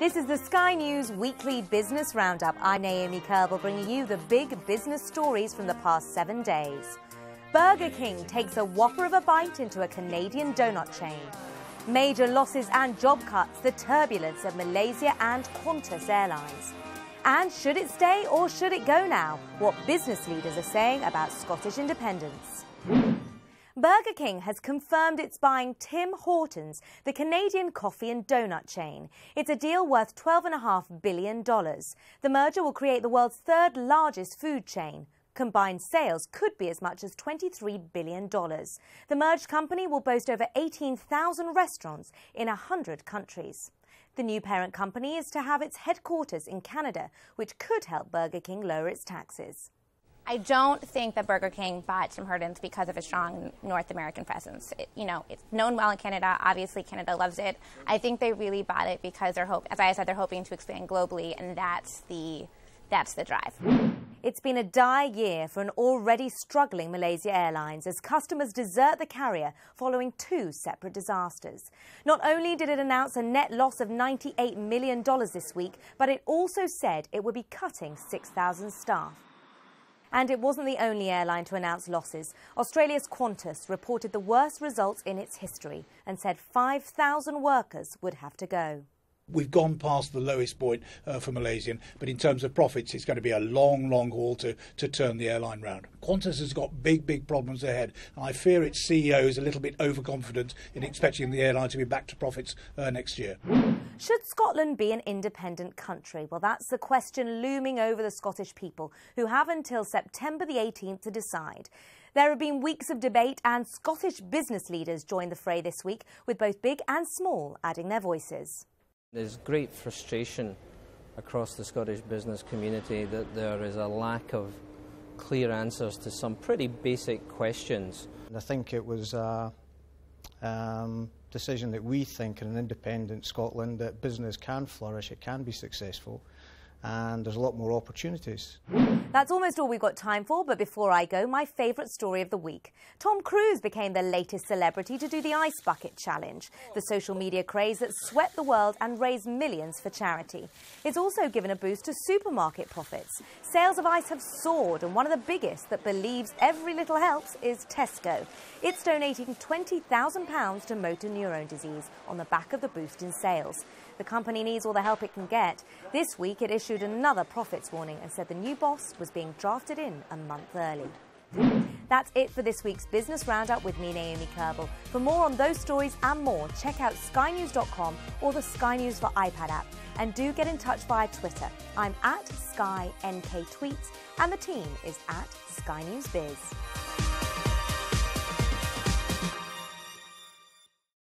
This is the Sky News Weekly Business Roundup. I'm Naomi Kerbel, bringing you the big business stories from the past 7 days. Burger King takes a whopper of a bite into a Canadian donut chain. Major losses and job cuts, the turbulence at Malaysia and Qantas Airlines. And should it stay or should it go now? What business leaders are saying about Scottish independence. Burger King has confirmed it's buying Tim Hortons, the Canadian coffee and donut chain. It's a deal worth $12.5 billion. The merger will create the world's third largest food chain. Combined sales could be as much as $23 billion. The merged company will boast over 18,000 restaurants in 100 countries. The new parent company is to have its headquarters in Canada, which could help Burger King lower its taxes. I don't think that Burger King bought Tim Hortons because of a strong North American presence. It's known well in Canada. Obviously, Canada loves it. I think they really bought it because as I said, they're hoping to expand globally, and that's the drive. It's been a dire year for an already struggling Malaysia Airlines as customers desert the carrier following 2 separate disasters. Not only did it announce a net loss of $98 million this week, but it also said it would be cutting 6,000 staff. And it wasn't the only airline to announce losses. Australia's Qantas reported the worst results in its history and said 5,000 workers would have to go. We've gone past the lowest point for Malaysian, but in terms of profits, it's going to be a long, long haul to turn the airline round. Qantas has got big problems ahead, and I fear its CEO is a little bit overconfident in expecting the airline to be back to profits next year. Should Scotland be an independent country? Well, that's the question looming over the Scottish people, who have until September the 18th to decide. There have been weeks of debate, and Scottish business leaders joined the fray this week, with both big and small adding their voices. There's great frustration across the Scottish business community that there is a lack of clear answers to some pretty basic questions. I think it was a decision that we think in an independent Scotland that business can flourish, it can be successful, and there's a lot more opportunities. That's almost all we've got time for, but before I go, my favourite story of the week. Tom Cruise became the latest celebrity to do the Ice Bucket Challenge, the social media craze that swept the world and raised millions for charity. It's also given a boost to supermarket profits. Sales of ice have soared, and one of the biggest that believes every little helps is Tesco. It's donating £20,000 to motor neurone disease on the back of the boost in sales. The company needs all the help it can get. This week it issued another profits warning and said the new boss was being drafted in a month early. That's it for this week's Business Roundup with me, Naomi Kerbel. For more on those stories and more, check out skynews.com or the Sky News for iPad app. And do get in touch via Twitter. I'm at SkyNKTweets and the team is at Sky News Biz.